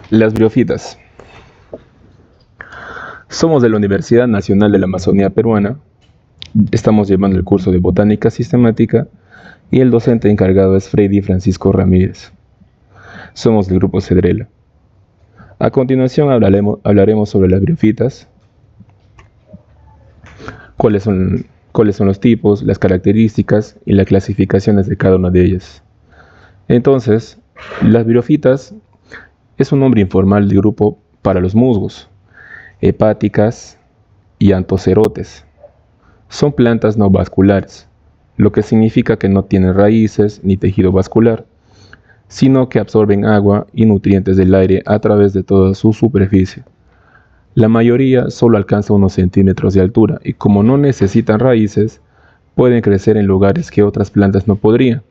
Las briófitas. Somos de la Universidad Nacional de la Amazonía Peruana. Estamos llevando el curso de Botánica Sistemática y el docente encargado es Freddy Francisco Ramírez. Somos del grupo Cedrela. A continuación hablaremos sobre las briófitas, cuáles son los tipos, las características y las clasificaciones de cada una de ellas. Entonces, las briófitas es un nombre informal del grupo para los musgos, hepáticas y antocerotes. Son plantas no vasculares, lo que significa que no tienen raíces ni tejido vascular, sino que absorben agua y nutrientes del aire a través de toda su superficie. La mayoría solo alcanza unos centímetros de altura y como no necesitan raíces, pueden crecer en lugares que otras plantas no podrían,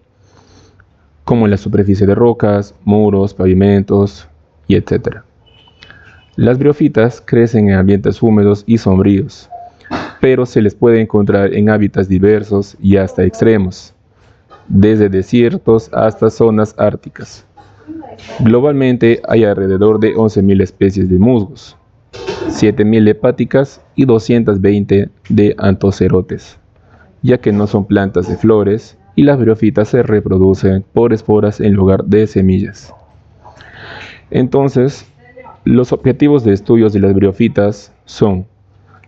como en la superficie de rocas, muros, pavimentos y etc. Las briófitas crecen en ambientes húmedos y sombríos, pero se les puede encontrar en hábitats diversos y hasta extremos, desde desiertos hasta zonas árticas. Globalmente hay alrededor de 11.000 especies de musgos, 7.000 hepáticas y 220 de antocerotes, ya que no son plantas de flores y las briófitas se reproducen por esporas en lugar de semillas. Entonces, los objetivos de estudios de las briófitas son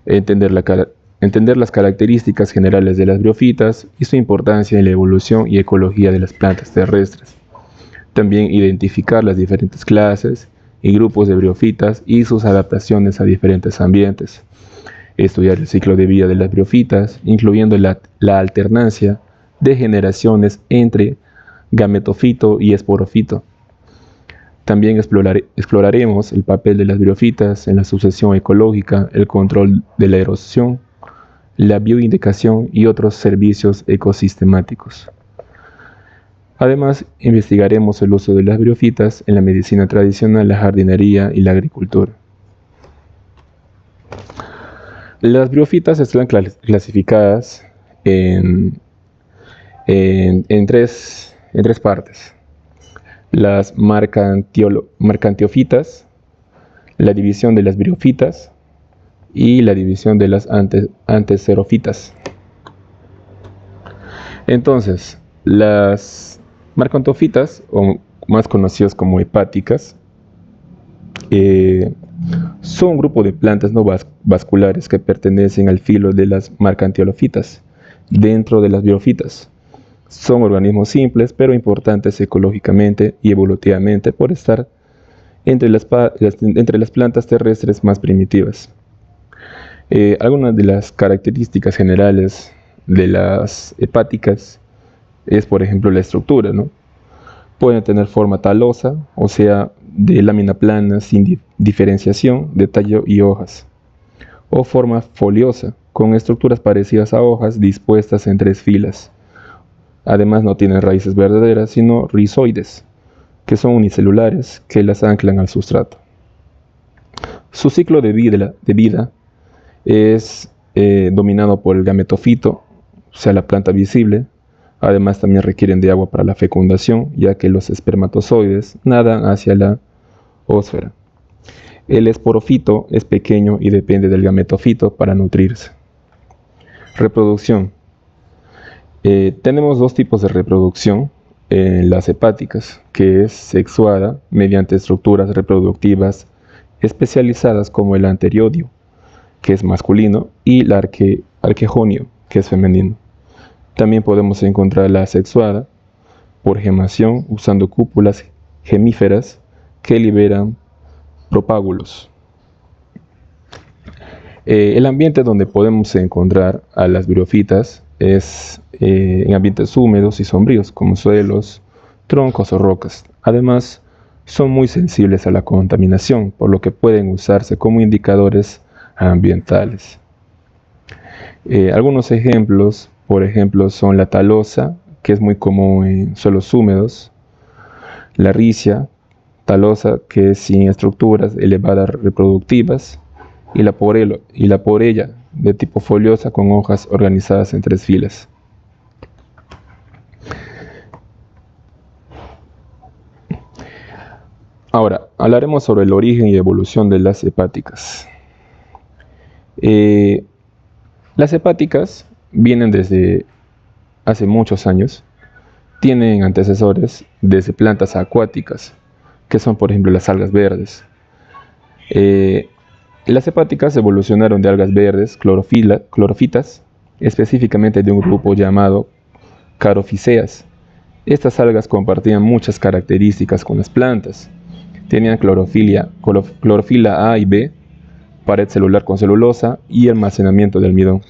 entender las características generales de las briófitas y su importancia en la evolución y ecología de las plantas terrestres. También identificar las diferentes clases y grupos de briófitas y sus adaptaciones a diferentes ambientes. Estudiar el ciclo de vida de las briófitas, incluyendo la alternancia de generaciones entre gametofito y esporofito. También exploraremos el papel de las briófitas en la sucesión ecológica, el control de la erosión, la bioindicación y otros servicios ecosistemáticos. Además, investigaremos el uso de las briófitas en la medicina tradicional, la jardinería y la agricultura. Las briófitas están clasificadas en tres partes. Las marcantiofitas, la división de las briófitas y la división de las antecerofitas. Entonces, las marcantiofitas, o más conocidas como hepáticas, son un grupo de plantas no vasculares que pertenecen al filo de las marcantiolofitas, dentro de las briófitas. Son organismos simples, pero importantes ecológicamente y evolutivamente por estar entre las plantas terrestres más primitivas. Algunas de las características generales de las hepáticas es, por ejemplo, la estructura, ¿no? Pueden tener forma talosa, o sea, de lámina plana sin diferenciación de tallo y hojas, o forma foliosa, con estructuras parecidas a hojas dispuestas en 3 filas. Además no tienen raíces verdaderas, sino rizoides, que son unicelulares, que las anclan al sustrato. Su ciclo de vida es dominado por el gametofito, o sea, la planta visible. Además también requieren de agua para la fecundación, ya que los espermatozoides nadan hacia la ósfera. El esporofito es pequeño y depende del gametofito para nutrirse. Reproducción. Tenemos 2 tipos de reproducción en las hepáticas, que es sexuada mediante estructuras reproductivas especializadas como el anteriodio, que es masculino, y el arquejonio, que es femenino. También podemos encontrar la asexuada por gemación usando cúpulas gemíferas que liberan propágulos. El ambiente donde podemos encontrar a las briófitas es en ambientes húmedos y sombríos, como suelos, troncos o rocas. Además, son muy sensibles a la contaminación, por lo que pueden usarse como indicadores ambientales. Algunos ejemplos, por ejemplo, son la talosa, que es muy común en suelos húmedos, la ricia, talosa, que es sin estructuras elevadas reproductivas, y la porella, de tipo foliosa con hojas organizadas en 3 filas. Ahora, hablaremos sobre el origen y evolución de las hepáticas. Las hepáticas vienen desde hace muchos años, tienen antecesores desde plantas acuáticas, que son por ejemplo las algas verdes. Las hepáticas evolucionaron de algas verdes, clorofitas, específicamente de un grupo llamado Carophyceae. Estas algas compartían muchas características con las plantas. Tenían clorofila A y B, pared celular con celulosa y almacenamiento de almidón.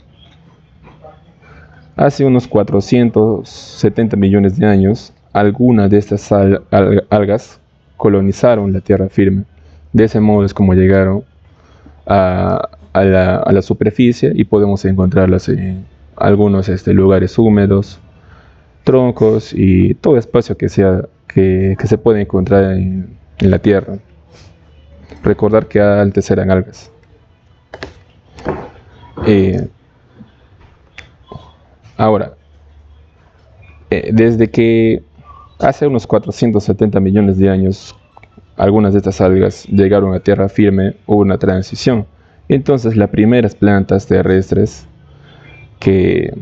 Hace unos 470 millones de años, algunas de estas algas colonizaron la tierra firme. De ese modo es como llegaron a la superficie y podemos encontrarlas en algunos lugares húmedos, troncos y todo espacio que se puede encontrar en la tierra. Recordar que antes eran algas. Ahora, desde que hace unos 470 millones de años algunas de estas algas llegaron a tierra firme, hubo una transición. Entonces las primeras plantas terrestres que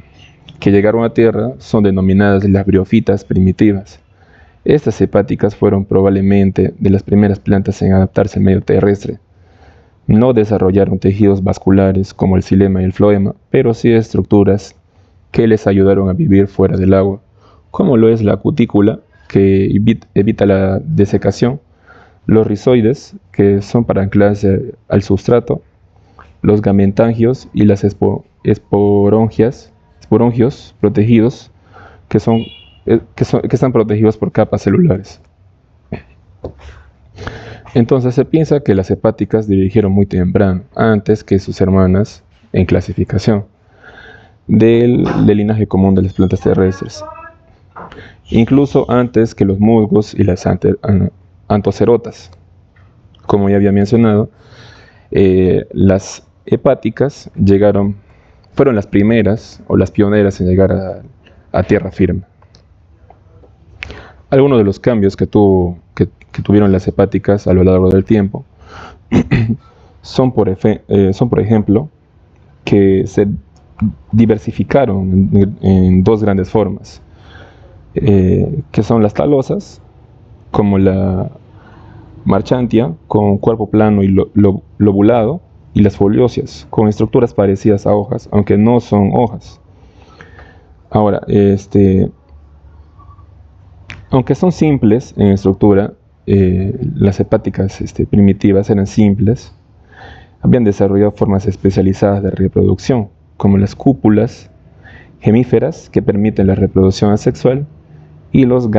llegaron a tierra son denominadas las briófitas primitivas. Estas hepáticas fueron probablemente de las primeras plantas en adaptarse al medio terrestre. No desarrollaron tejidos vasculares como el xilema y el floema, pero sí estructuras que les ayudaron a vivir fuera del agua, como lo es la cutícula, que evita la desecación, los rizoides, que son para anclarse al sustrato, los gametangios y las esporongios protegidos, que están protegidos por capas celulares. Entonces se piensa que las hepáticas divergieron muy temprano, antes que sus hermanas en clasificación, del linaje común de las plantas terrestres, incluso antes que los musgos y las antocerotas. Como ya había mencionado, las hepáticas fueron las primeras o las pioneras en llegar a tierra firme. Algunos de los cambios que tuvieron las hepáticas a lo largo del tiempo son por ejemplo, que se diversificaron en dos grandes formas, que son las talosas, como la marchantia, con cuerpo plano y lobulado, y las folióseas, con estructuras parecidas a hojas, aunque no son hojas. Ahora, aunque son simples en estructura, las hepáticas primitivas eran simples, habían desarrollado formas especializadas de reproducción, como las cúpulas gemíferas, que permiten la reproducción asexual, y los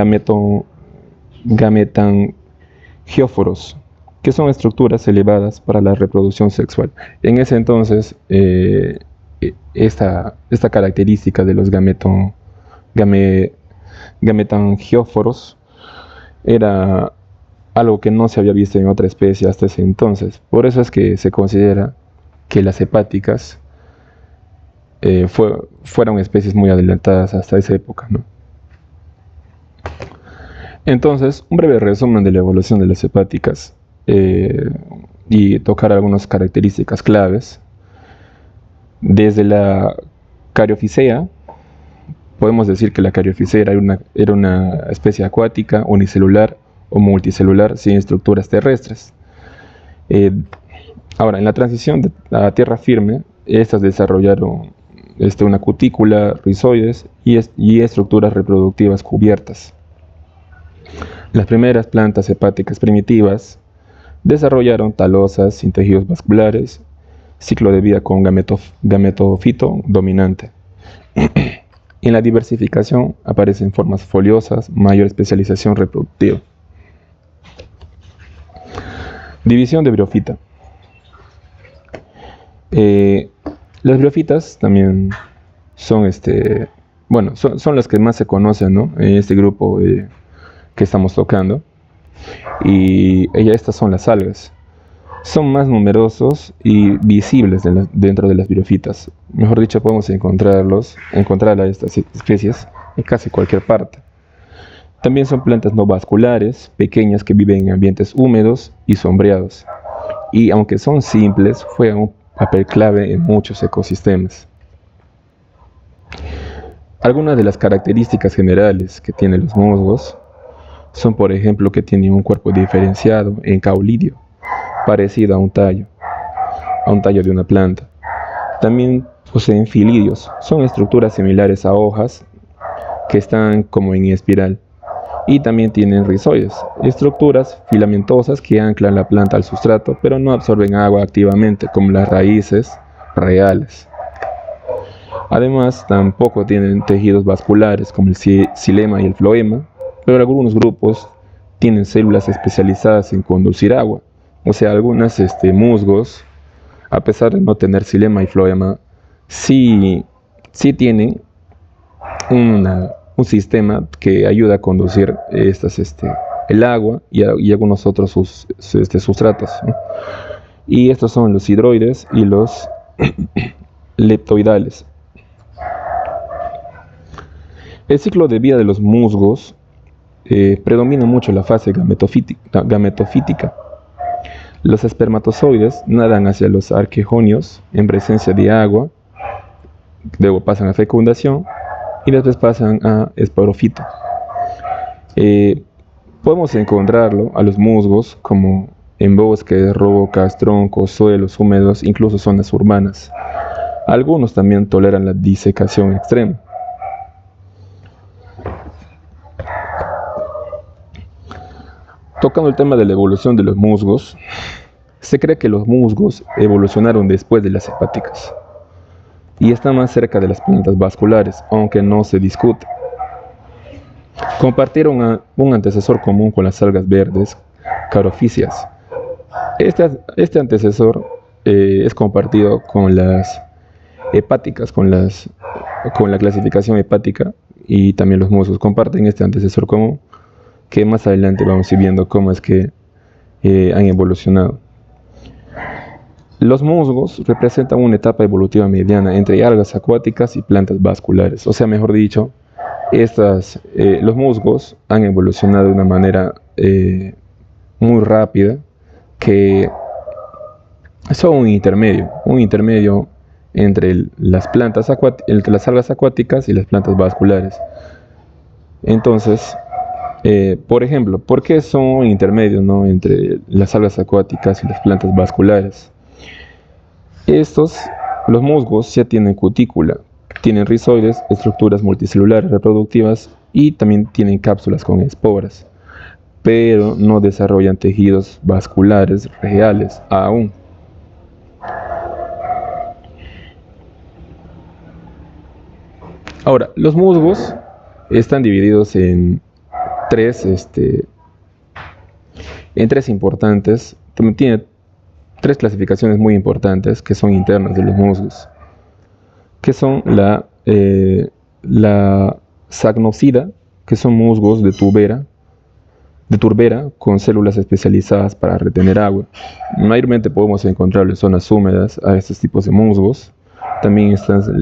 gametangióforos, que son estructuras elevadas para la reproducción sexual. En ese entonces, esta característica de los gametangióforos era algo que no se había visto en otra especie hasta ese entonces. Por eso es que se considera que las hepáticas fueron especies muy adelantadas hasta esa época, ¿no? Entonces, un breve resumen de la evolución de las hepáticas y tocar algunas características claves. Desde la Caryophycea, podemos decir que la Caryophycea era una especie acuática, unicelular o multicelular sin estructuras terrestres. Ahora, en la transición a tierra firme, estas desarrollaron una cutícula, rizoides y estructuras reproductivas cubiertas. Las primeras plantas hepáticas primitivas desarrollaron talosas sin tejidos vasculares, ciclo de vida con gametofito dominante. En la diversificación aparecen formas foliosas, mayor especialización reproductiva. División de briófita. Las briófitas también son son las que más se conocen, ¿no?, en este grupo que estamos tocando. Y estas son las algas. Son más numerosos y visibles dentro de las briófitas. Mejor dicho, podemos encontrar a estas especies en casi cualquier parte. También son plantas no vasculares, pequeñas que viven en ambientes húmedos y sombreados. Y aunque son simples, juegan un papel clave en muchos ecosistemas. Algunas de las características generales que tienen los musgos son, por ejemplo, que tienen un cuerpo diferenciado en caulídeo, parecido a un tallo de una planta. También poseen filidios, son estructuras similares a hojas que están como en espiral. Y también tienen rizoides, estructuras filamentosas que anclan la planta al sustrato, pero no absorben agua activamente como las raíces reales. Además, tampoco tienen tejidos vasculares como el xilema y el floema, pero algunos grupos tienen células especializadas en conducir agua. O sea, algunos musgos, a pesar de no tener xilema y floema, sí tienen un sistema que ayuda a conducir el agua y algunos otros sustratos, ¿no? Y estos son los hidroides y los leptoidales. El ciclo de vida de los musgos predomina mucho la fase gametofítica. Los espermatozoides nadan hacia los arquejonios en presencia de agua, luego pasan a fecundación y después pasan a esporofito. Podemos encontrarlo a los musgos como en bosques, rocas, troncos, suelos húmedos, incluso zonas urbanas. Algunos también toleran la disecación extrema. Tocando el tema de la evolución de los musgos, se cree que los musgos evolucionaron después de las hepáticas y están más cerca de las plantas vasculares, aunque no se discute. Compartieron un antecesor común con las algas verdes, carophysias. Este antecesor es compartido con las hepáticas, con la clasificación hepática, y también los musgos comparten este antecesor común, que más adelante vamos a ir viendo cómo es que han evolucionado. Los musgos representan una etapa evolutiva mediana entre algas acuáticas y plantas vasculares. O sea, mejor dicho, los musgos han evolucionado de una manera muy rápida, que son un intermedio entre las algas acuáticas y las plantas vasculares. Entonces, por ejemplo, ¿por qué son intermedios, ¿no?, entre las algas acuáticas y las plantas vasculares? Los musgos ya tienen cutícula, tienen rizoides, estructuras multicelulares reproductivas y también tienen cápsulas con esporas, pero no desarrollan tejidos vasculares reales aún. Ahora, los musgos están divididos en tres importantes. Tiene tres clasificaciones muy importantes que son internas de los musgos, que son la sagnocida, que son musgos de turbera con células especializadas para retener agua. Mayormente podemos encontrar en zonas húmedas a estos tipos de musgos. También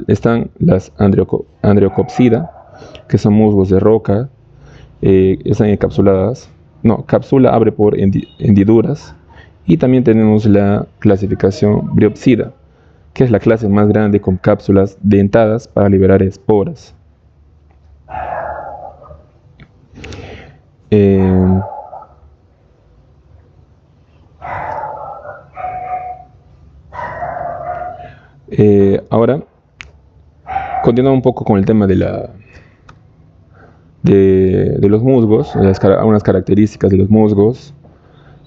están las andreocopsida, que son musgos de roca, están encapsuladas. Cápsula abre por hendiduras. Y también tenemos la clasificación Bryopsida, que es la clase más grande con cápsulas dentadas para liberar esporas. Ahora, continuando un poco con el tema de los musgos, algunas características de los musgos.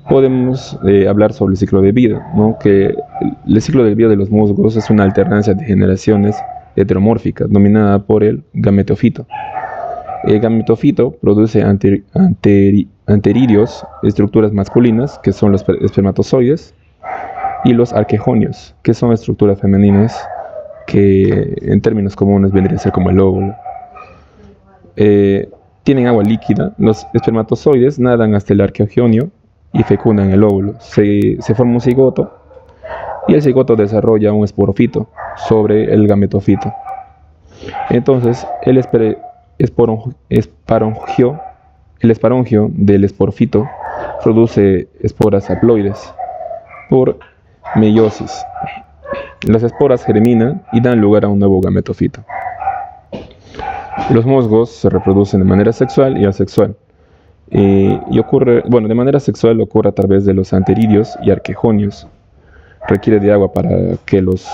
Podemos hablar sobre el ciclo de vida, ¿no? Que el ciclo de vida de los musgos es una alternancia de generaciones heteromórficas dominada por el gametofito. El gametofito produce anteridios, estructuras masculinas, que son los espermatozoides, y los arquejonios, que son estructuras femeninas, que en términos comunes vendrían a ser como el óvulo. Tienen agua líquida. Los espermatozoides nadan hasta el arquejonio y fecundan el óvulo. Se forma un cigoto y el cigoto desarrolla un esporofito sobre el gametofito. Entonces el esporongio el esporongio del esporfito produce esporas haploides por meiosis. Las esporas germinan y dan lugar a un nuevo gametofito. Los musgos se reproducen de manera sexual y asexual. De manera sexual ocurre a través de los anteridios y arquejonios. Requiere de agua para que los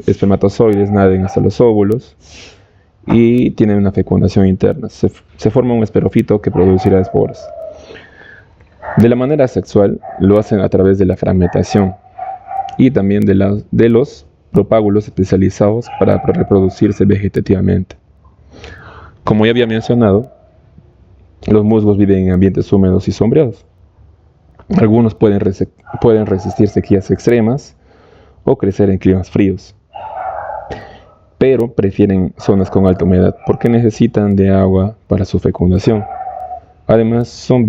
espermatozoides naden hasta los óvulos y tienen una fecundación interna. Se forma un esporofito que producirá esporas. De la manera sexual lo hacen a través de la fragmentación y también de los propágulos especializados para reproducirse vegetativamente. Como ya había mencionado, los musgos viven en ambientes húmedos y sombreados. Algunos pueden resistir sequías extremas o crecer en climas fríos, pero prefieren zonas con alta humedad porque necesitan de agua para su fecundación. Además, son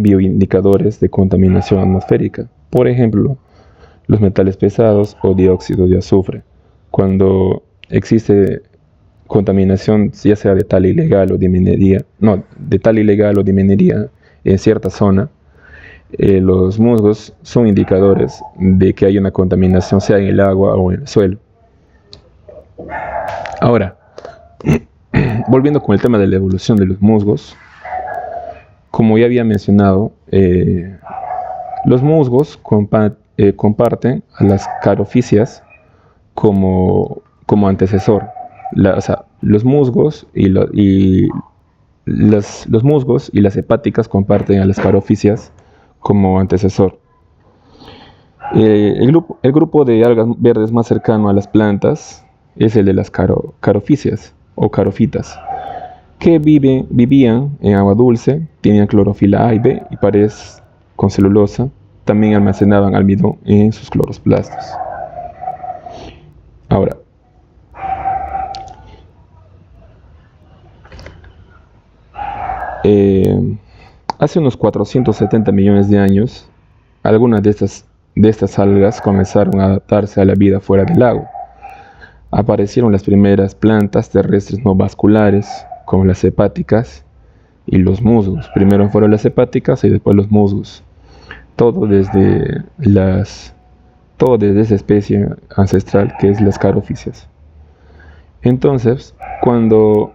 bioindicadores de contaminación atmosférica, por ejemplo, los metales pesados o dióxido de azufre. Cuando existe contaminación, ya sea de tal ilegal o de minería en cierta zona, los musgos son indicadores de que hay una contaminación, sea en el agua o en el suelo. Ahora, volviendo con el tema de la evolución de los musgos, como ya había mencionado, los musgos comparten a las carophysias como antecesor. Los musgos y las hepáticas comparten a las carophysias como antecesor. El grupo de algas verdes más cercano a las plantas es el de las carophysias o carofitas, que vivían en agua dulce, tenían clorofila A y B y paredes con celulosa. También almacenaban almidón en sus cloroplastos. Ahora, hace unos 470 millones de años, algunas de estas algas comenzaron a adaptarse a la vida fuera del agua. Aparecieron las primeras plantas terrestres no vasculares, como las hepáticas y los musgos. Primero fueron las hepáticas y después los musgos. Todo desde esa especie ancestral que es las carophysias. Entonces, cuando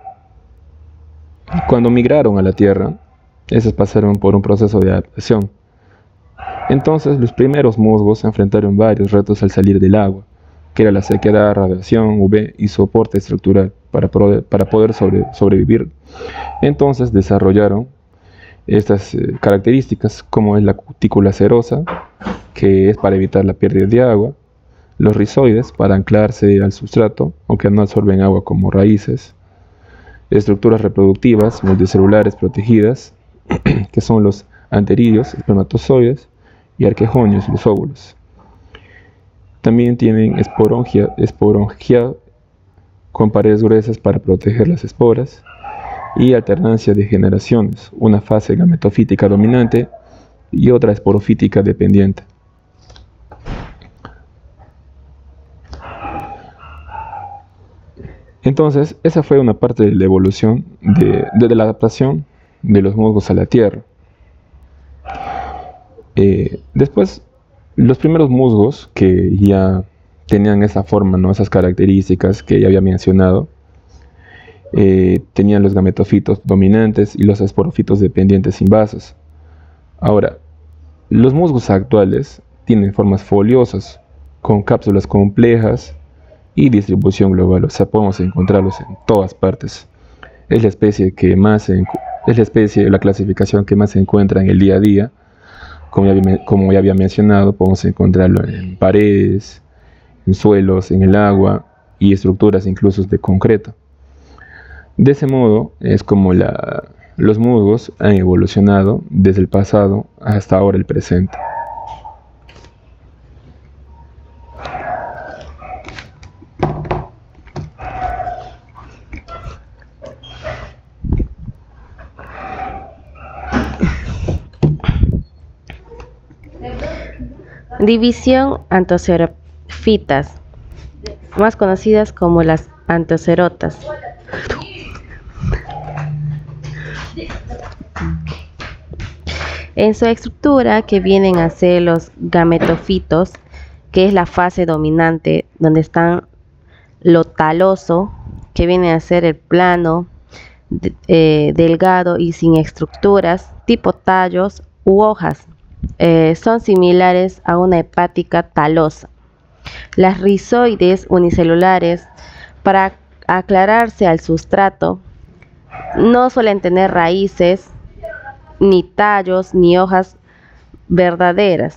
migraron a la Tierra, esas pasaron por un proceso de adaptación. Entonces, los primeros musgos se enfrentaron varios retos al salir del agua, que era la sequedad, radiación, UV y soporte estructural para poder sobrevivir. Entonces desarrollaron estas características, como es la cutícula serosa, que es para evitar la pérdida de agua, los rizoides para anclarse al sustrato, aunque no absorben agua como raíces, estructuras reproductivas multicelulares protegidas, que son los anteridios, espermatozoides, y arquejonios, los óvulos. También tienen esporongia con paredes gruesas para proteger las esporas, y alternancia de generaciones, una fase gametofítica dominante y otra esporofítica dependiente. Entonces, esa fue una parte de la evolución de la adaptación de los musgos a la Tierra. Después, los primeros musgos que ya tenían esa forma, ¿no? Esas características que ya había mencionado, tenían los gametofitos dominantes y los esporofitos dependientes invasos. Ahora, los musgos actuales tienen formas foliosas, con cápsulas complejas y distribución global, o sea, podemos encontrarlos en todas partes. Es la clasificación que más se encuentra en el día a día. Como ya había mencionado, podemos encontrarlo en paredes, en suelos, en el agua y estructuras incluso de concreto. De ese modo es como los musgos han evolucionado desde el pasado hasta ahora el presente. División anthocerofitas, más conocidas como las anthocerotas. En su estructura, que vienen a ser los gametofitos, que es la fase dominante, donde están lo taloso, que viene a ser el plano, delgado y sin estructuras, tipo tallos u hojas. Son similares a una hepática talosa. Las rizoides unicelulares, para aclararse al sustrato, no suelen tener raíces, ni tallos, ni hojas verdaderas.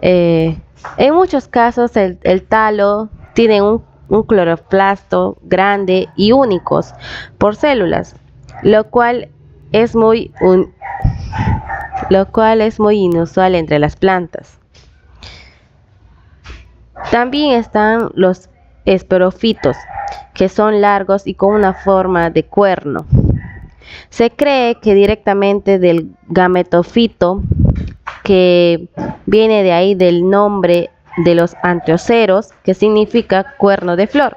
En muchos casos el talo tiene un cloroplasto grande y únicos por células, lo cual es muy inusual entre las plantas. También están los esporófitos, que son largos y con una forma de cuerno. Se cree que directamente del gametofito, que viene de ahí del nombre de los anteoceros, que significa cuerno de flor.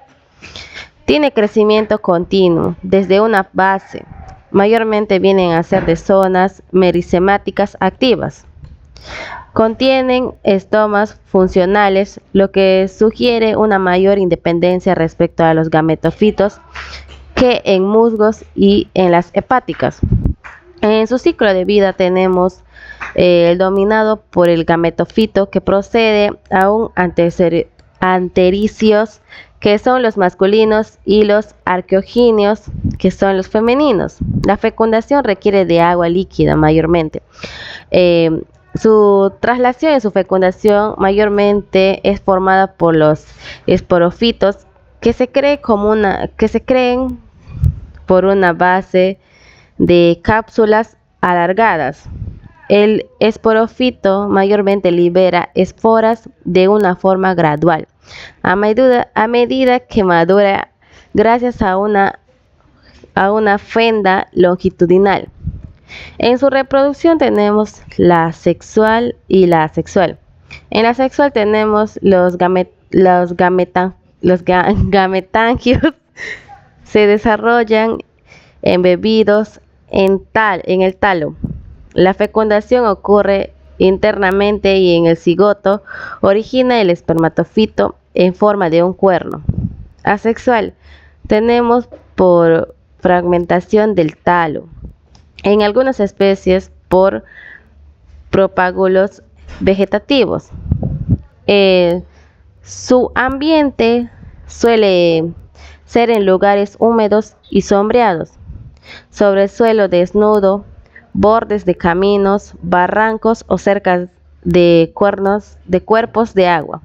Tiene crecimiento continuo desde una base. Mayormente vienen a ser de zonas meristemáticas activas. Contienen estomas funcionales, lo que sugiere una mayor independencia respecto a los gametofitos que en musgos y en las hepáticas. En su ciclo de vida tenemos el dominado por el gametofito, que procede a un antericios, que son los masculinos, y los arqueoginios, que son los femeninos. La fecundación requiere de agua líquida mayormente. Su traslación y su fecundación mayormente es formada por los esporófitos, que se creen por una base de cápsulas alargadas. El esporófito mayormente libera esporas de una forma gradual, a medida que madura, gracias a una fenda longitudinal. En su reproducción tenemos la sexual y la asexual. En la sexual tenemos los gametangios se desarrollan embebidos en el talo. La fecundación ocurre internamente y en el cigoto origina el espermatofito en forma de un cuerno. Asexual tenemos por fragmentación del talo. En algunas especies por propágulos vegetativos. Su ambiente suele ser en lugares húmedos y sombreados, sobre el suelo desnudo, bordes de caminos, barrancos o cerca de cuerpos de agua.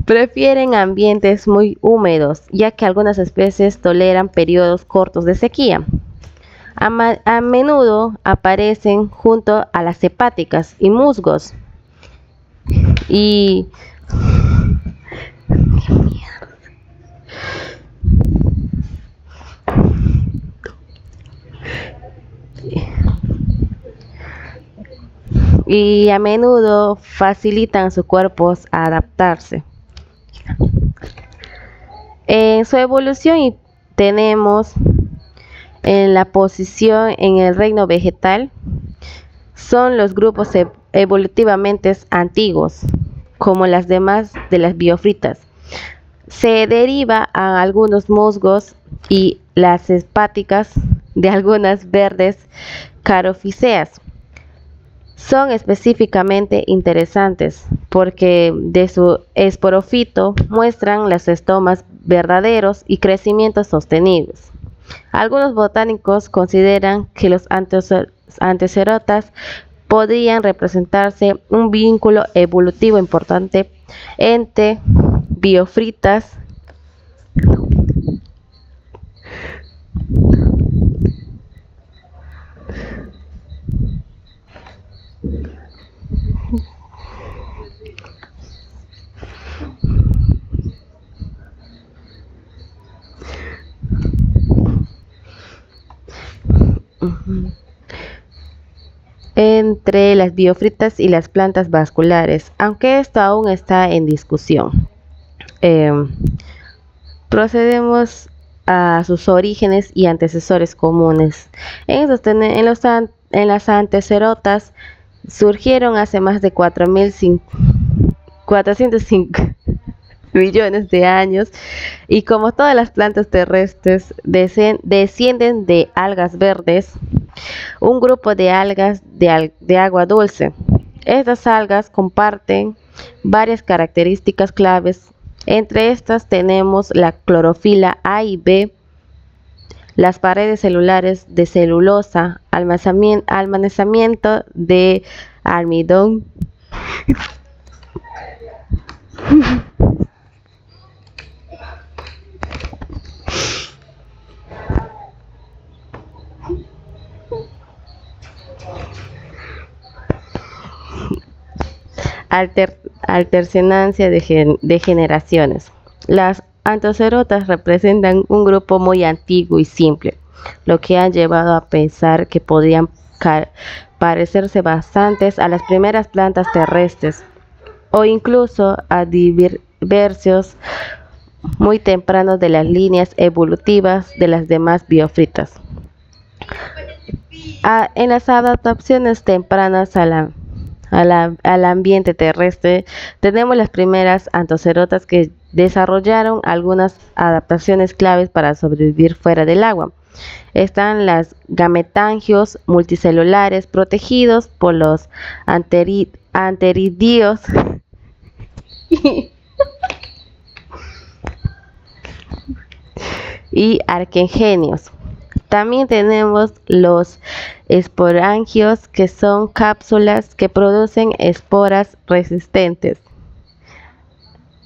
Prefieren ambientes muy húmedos, ya que algunas especies toleran periodos cortos de sequía. A menudo aparecen junto a las hepáticas y musgos. Y a menudo facilitan a sus cuerpos a adaptarse. En su evolución tenemos en la posición en el reino vegetal, son los grupos evolutivamente antiguos, como las demás de las biofritas. Se deriva a algunos musgos y las hepáticas de algunas verdes carophyceas. Son específicamente interesantes porque de su esporófito muestran los estomas verdaderos y crecimientos sostenibles. Algunos botánicos consideran que los antecerotas podrían representarse un vínculo evolutivo importante entre biofritas entre las biofritas y las plantas vasculares, aunque esto aún está en discusión. Procedemos a sus orígenes y antecesores comunes. En las antecerotas surgieron hace más de 405 millones de años y como todas las plantas terrestres descienden de algas verdes, un grupo de algas de agua dulce. Estas algas comparten varias características claves. Entre estas tenemos la clorofila A y B, las paredes celulares de celulosa, almacenamiento de almidón, alternancia de generaciones. Las antecerotas representan un grupo muy antiguo y simple, lo que ha llevado a pensar que podrían parecerse bastantes a las primeras plantas terrestres o incluso a diversos muy tempranos de las líneas evolutivas de las demás biófitas. En las adaptaciones tempranas al ambiente terrestre, tenemos las primeras antecerotas que desarrollaron algunas adaptaciones claves para sobrevivir fuera del agua. Están las gametangios multicelulares protegidos por los anteridios y arquengenios. También tenemos los esporangios, que son cápsulas que producen esporas resistentes.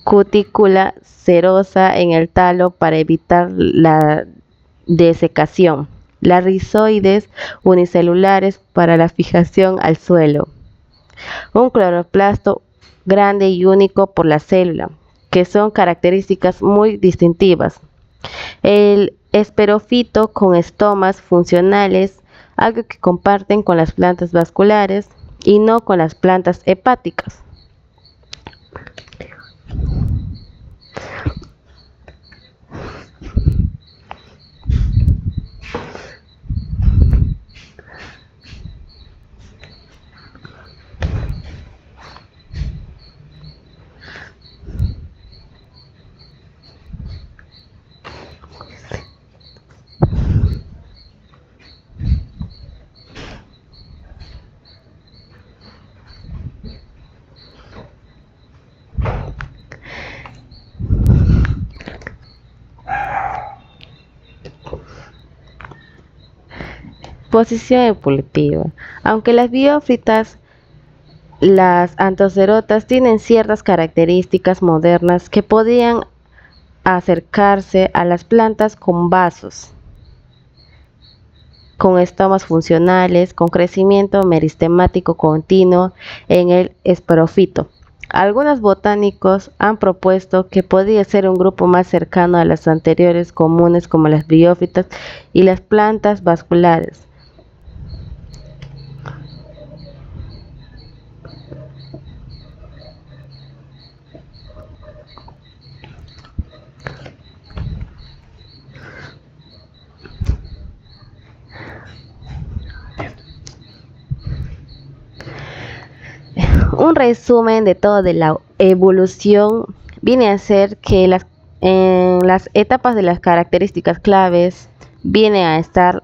Cutícula cerosa en el talo para evitar la desecación. Las rizoides unicelulares para la fijación al suelo. Un cloroplasto grande y único por la célula, que son características muy distintivas. El esporófito con estomas funcionales, algo que comparten con las plantas vasculares y no con las plantas hepáticas. Posición evolutiva. Aunque las biófitas, las antecerotas tienen ciertas características modernas que podían acercarse a las plantas con vasos, con estomas funcionales, con crecimiento meristemático continuo en el esporófito. Algunos botánicos han propuesto que podía ser un grupo más cercano a las anteriores comunes como las biófitas y las plantas vasculares. Un resumen de todo de la evolución viene a ser que en las etapas de las características claves viene a estar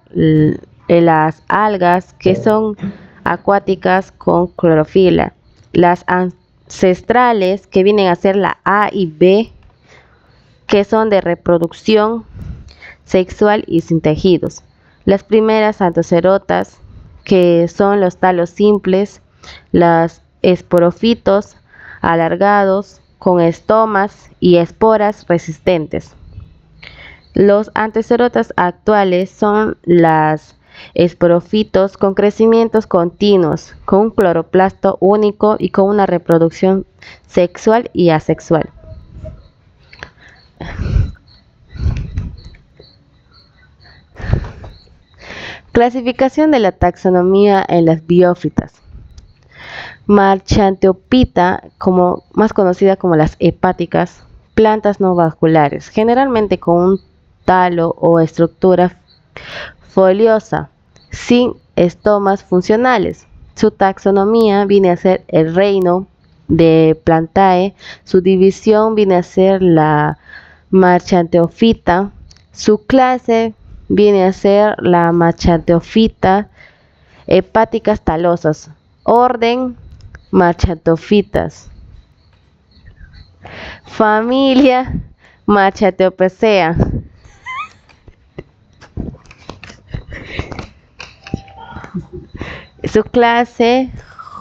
las algas, que son acuáticas con clorofila, las ancestrales, que vienen a ser la A y B, que son de reproducción sexual y sin tejidos, las primeras antecerotas, que son los talos simples, las esporófitos alargados con estomas y esporas resistentes. Los antecerotas actuales son las esporófitos con crecimientos continuos, con un cloroplasto único y con una reproducción sexual y asexual. Clasificación de la taxonomía en las biófitas. Marchanteophyta, más conocida como las hepáticas, plantas no vasculares, generalmente con un talo o estructura foliosa, sin estomas funcionales. Su taxonomía viene a ser el reino de Plantae, su división viene a ser la Machanteofita, su clase viene a ser la Machanteofita hepáticas talosas, orden Machanteofitas, familia Machanteopacea. Su clase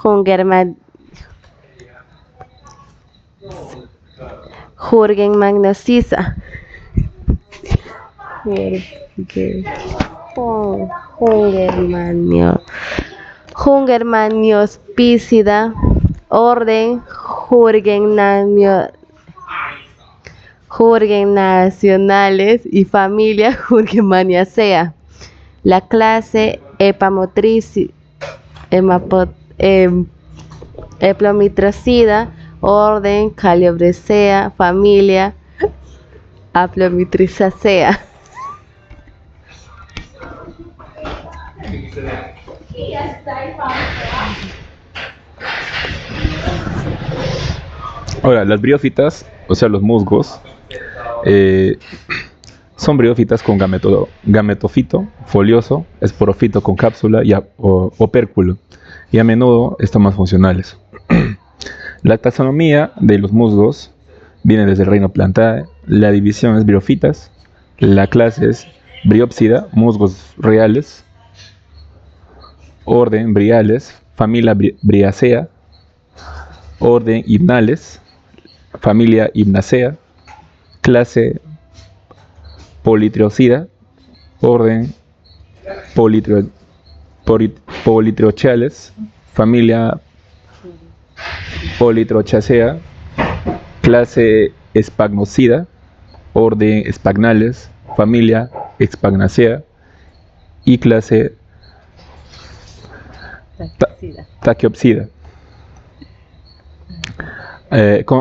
Jurgenmagnocisa. Jungermaniospicida, orden Jurgennacionales y familia Jurgemaniacea. La clase Eplomitracida, orden Caliobrecea, familia Aplomitricacea. Ahora, las briófitas, o sea, los musgos, son briófitas con gametofito, folioso, esporofito con cápsula y opérculo, y a menudo estomas funcionales. La taxonomía de los musgos viene desde el reino Plantae, la división es briófitas, la clase es briópsida, musgos reales, orden Briales, familia Briacea, orden Himnales, familia Himnacea, clase Politriocida, orden Politriochales, familia Politrochacea, clase Espagnocida, orden Spagnales, familia Spagnacea y clase Taquiopsida.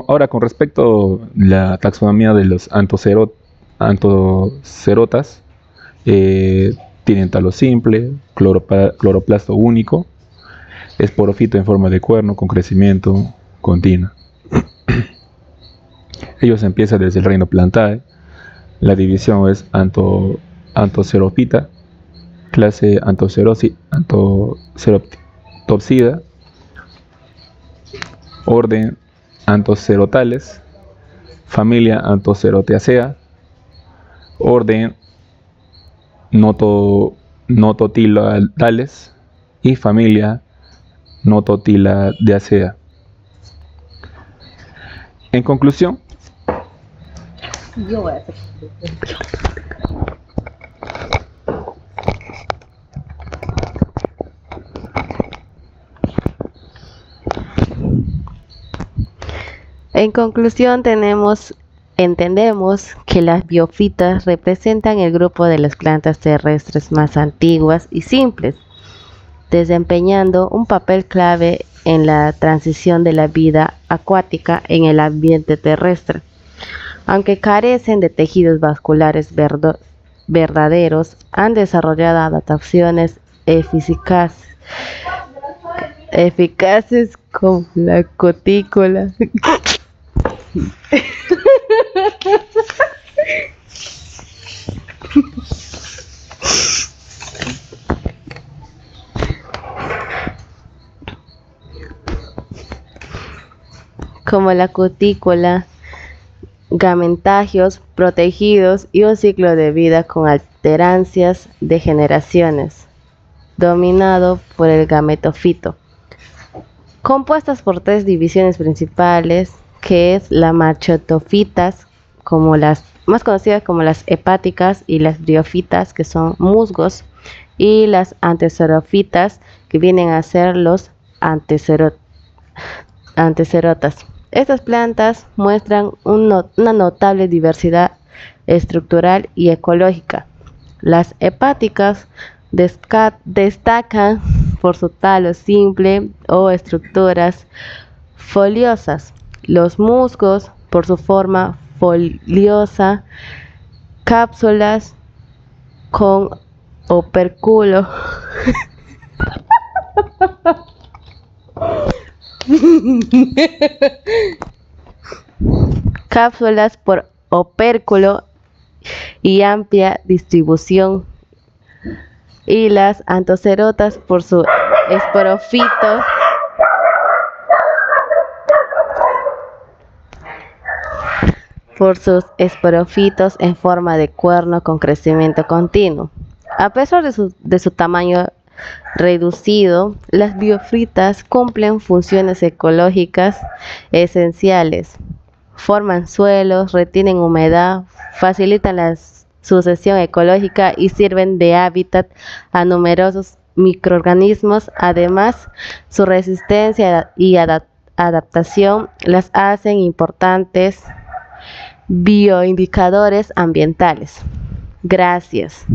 Ahora, con respecto a la taxonomía de los antocerotas, tienen talo simple, cloroplasto único, esporofito en forma de cuerno con crecimiento continuo. Ellos empiezan desde el reino Plantae, la división es antoceropita, clase Antoceroptopsida, orden Antocerotales, familia Antoceroteacea, orden Nototiladales y familia Nototiladeacea. En conclusión, entendemos que las biofitas representan el grupo de las plantas terrestres más antiguas y simples, desempeñando un papel clave en la transición de la vida acuática en el ambiente terrestre. Aunque carecen de tejidos vasculares verdaderos, han desarrollado adaptaciones eficaces con la cutícula. Como la cutícula, gametagios protegidos y un ciclo de vida con alterancias de generaciones, dominado por el gametofito, compuestas por tres divisiones principales, que es la Machanteofitas, como las más conocidas como las hepáticas, y las briofitas, que son musgos, y las antecerofitas, que vienen a ser los antecerotas. Estas plantas muestran una notable diversidad estructural y ecológica. Las hepáticas destacan por su talo simple o estructuras foliosas. Los musgos por su forma foliosa, cápsulas con opérculo. Cápsulas por opérculo y amplia distribución, y las antocerotas por sus esporófitos en forma de cuerno con crecimiento continuo. A pesar de su tamaño reducido, las biofritas cumplen funciones ecológicas esenciales. Forman suelos, retienen humedad, facilitan la sucesión ecológica y sirven de hábitat a numerosos microorganismos. Además, su resistencia y adaptación las hacen importantes bioindicadores ambientales. Gracias.